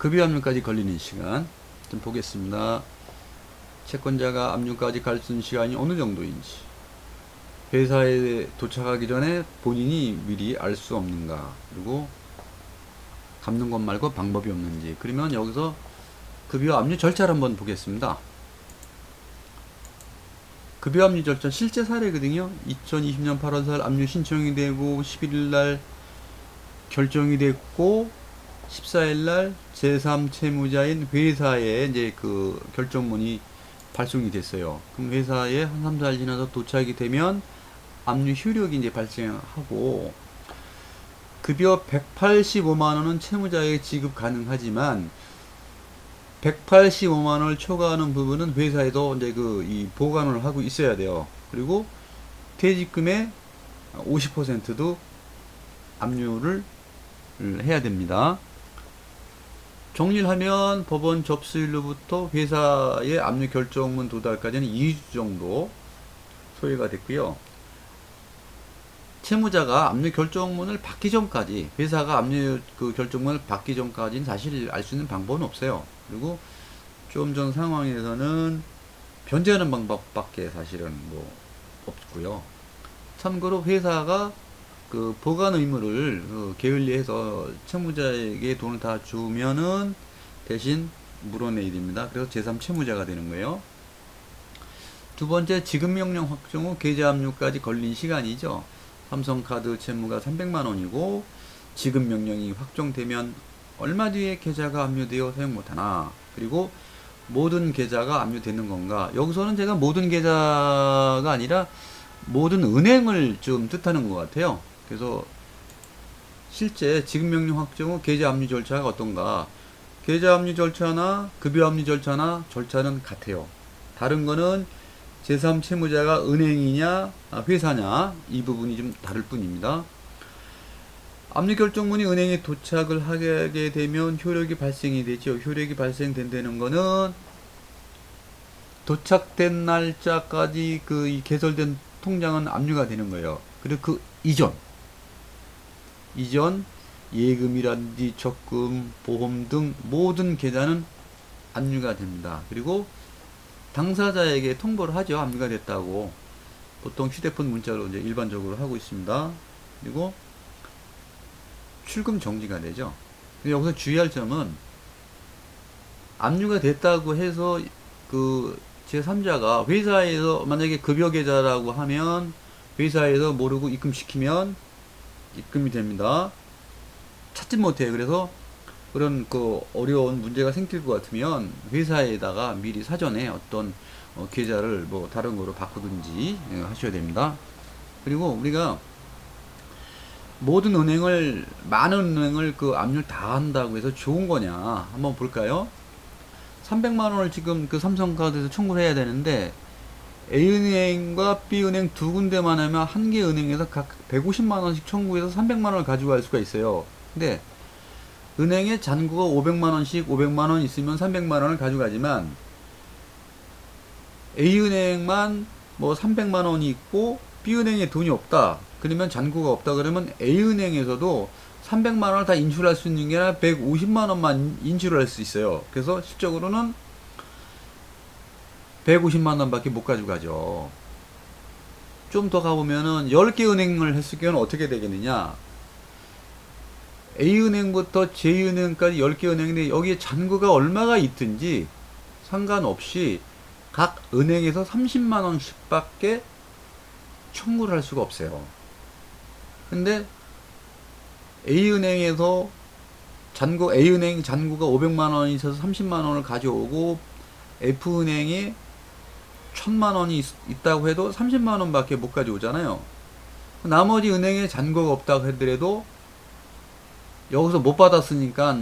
급여 압류까지 걸리는 시간 좀 보겠습니다. 채권자가 압류까지 갈 수 있는 시간이 어느 정도인지, 회사에 도착하기 전에 본인이 미리 알 수 없는가, 그리고 갚는 것 말고 방법이 없는지. 그러면 여기서 급여 압류 절차를 한번 보겠습니다. 급여 압류 절차 실제 사례거든요. 2020년 8월 4일 압류 신청이 되고 11일날 결정이 됐고 14일날 제3채무자인 회사에 이제 그 결정문이 발송이 됐어요. 그럼 회사에 한 3, 4일 지나서 도착이 되면 압류 효력이 이제 발생하고, 급여 185만원은 채무자에게 지급 가능하지만 185만원을 초과하는 부분은 회사에도 이제 이 보관을 하고 있어야 돼요. 그리고 퇴직금의 50%도 압류를 해야 됩니다. 정리를 하면 법원 접수일로부터 회사의 압류 결정문 도달까지는 2주 정도 소요가 됐고요. 채무자가 압류 결정문을 받기 전까지, 회사가 압류 그 결정문을 받기 전까지는 사실 알 수 있는 방법은 없어요. 그리고 좀 전 상황에서는 변제하는 방법밖에 사실은 뭐 없고요. 참고로 회사가 그 보관 의무를 게을리해서 채무자에게 돈을 다 주면은 대신 물어내야 됩니다. 그래서 제3 채무자가 되는 거예요. 두 번째, 지급명령 확정 후 계좌 압류까지 걸린 시간이죠. 삼성카드 채무가 300만원이고 지급명령이 확정되면 얼마 뒤에 계좌가 압류되어 사용 못하나, 그리고 모든 계좌가 압류되는 건가. 여기서는 제가 모든 계좌가 아니라 모든 은행을 좀 뜻하는 것 같아요. 그래서 실제 지급명령 확정 후 계좌 압류 절차가 어떤가. 계좌 압류 절차나 급여 압류 절차는 같아요. 다른 거는 제3 채무자가 은행이냐 회사냐, 이 부분이 좀 다를 뿐입니다. 압류 결정문이 은행에 도착을 하게 되면 효력이 발생이 되죠. 효력이 발생된다는 거는 도착된 날짜까지 이 개설된 통장은 압류가 되는 거예요. 그리고 그 이전 예금이라든지 적금, 보험 등 모든 계좌는 압류가 됩니다. 그리고 당사자에게 통보를 하죠. 압류가 됐다고. 보통 휴대폰 문자로 이제 일반적으로 하고 있습니다. 그리고 출금 정지가 되죠. 여기서 주의할 점은, 압류가 됐다고 해서 그 제3자가 회사에서 만약에 급여 계좌라고 하면 회사에서 모르고 입금시키면 입금이 됩니다. 찾지 못해요. 그래서 그런 어려운 문제가 생길 것 같으면 회사에다가 미리 사전에 어떤 계좌를 뭐 다른 거로 바꾸든지 하셔야 됩니다. 그리고 우리가 많은 은행을 압류를 다 한다고 해서 좋은 거냐 한번 볼까요? 300만원을 지금 삼성카드에서 청구를 해야 되는데 A은행과 B은행 두 군데만 하면 한 개 은행에서 각 150만원씩 청구해서 300만원을 가져갈 수가 있어요. 근데 은행에 잔고가 500만원씩 500만원 있으면 300만원을 가져가지만 A은행만 뭐 300만원이 있고 B은행에 돈이 없다, 그러면 잔고가 없다 그러면 A은행에서도 300만원을 다 인출할 수 있는 게 아니라 150만원만 인출할 수 있어요. 그래서 실적으로는 150만원 밖에 못 가져가죠. 좀 더 가보면은 10개 은행을 했을 경우는 어떻게 되겠느냐. A은행부터 J은행까지 10개 은행인데 여기에 잔고가 얼마가 있든지 상관없이 각 은행에서 30만원씩 밖에 청구를 할 수가 없어요. 근데 A은행에서 A은행 잔고가 500만원이 있어서 30만원을 가져오고 F은행에 1000만원이 있다고 해도 30만원 밖에 못 가져오잖아요. 나머지 은행에 잔고가 없다고 하더라도 여기서 못 받았으니까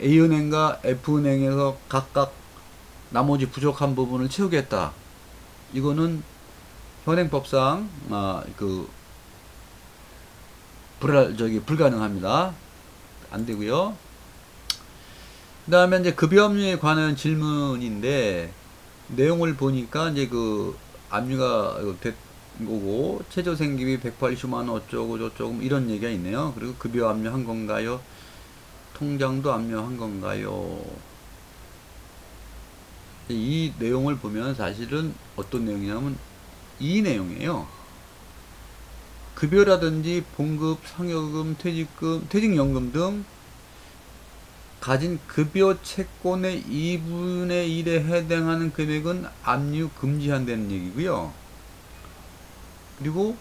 A은행과 F은행에서 각각 나머지 부족한 부분을 채우겠다. 이거는 현행법상 불가능합니다. 안 되고요. 그 다음에 이제 급여 압류에 관한 질문인데, 내용을 보니까 이제 압류가 된 거고 최저생계비 180만원 어쩌고 저쩌고 이런 얘기가 있네요. 그리고 급여 압류한 건가요? 통장도 압류한 건가요? 이 내용을 보면 사실은 어떤 내용이냐면 이 내용이에요. 급여라든지 봉급, 상여금, 퇴직금, 퇴직연금 등 가진 급여 채권의 2분의 1에 해당하는 금액은 압류 금지한다는 얘기고요. 그리고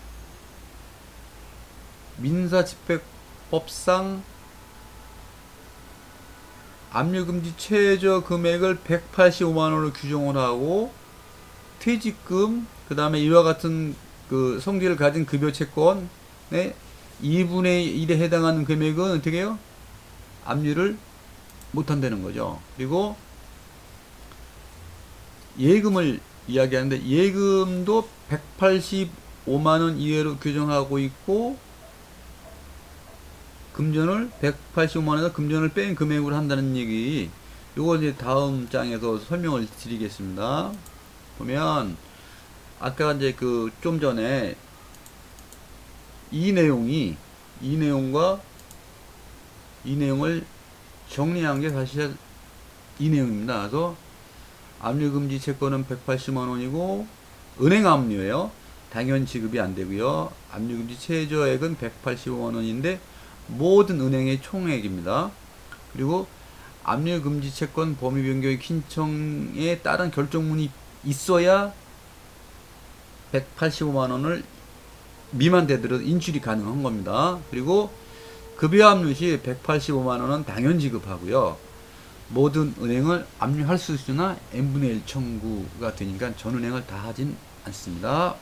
민사집행법상 압류금지 최저 금액을 185만원으로 규정을 하고 퇴직금, 그 다음에 이와 같은 그 성질을 가진 급여 채권의 2분의 1에 해당하는 금액은 어떻게 해요? 압류를 못한다는 거죠. 그리고 예금을 이야기하는데 예금도 185만원 이하로 규정하고 있고 금전을 185만원에서 금전을 뺀 금액으로 한다는 얘기, 요거 이제 다음 장에서 설명을 드리겠습니다. 보면 아까 이제 그 좀 전에 이 내용을 정리한 게 사실 이 내용입니다. 그래서 압류금지 채권은 180만원이고 은행 압류예요. 당연 지급이 안 되고요. 압류금지 최저액은 185만원인데 모든 은행의 총액입니다. 그리고 압류금지 채권 범위 변경 신청에 따른 결정문이 있어야 185만원을 미만되더라도 인출이 가능한 겁니다. 그리고 급여 압류 시 185만원은 당연 지급하고요. 모든 은행을 압류할 수 있으나 n분의 1 청구가 되니까 전 은행을 다 하진 않습니다.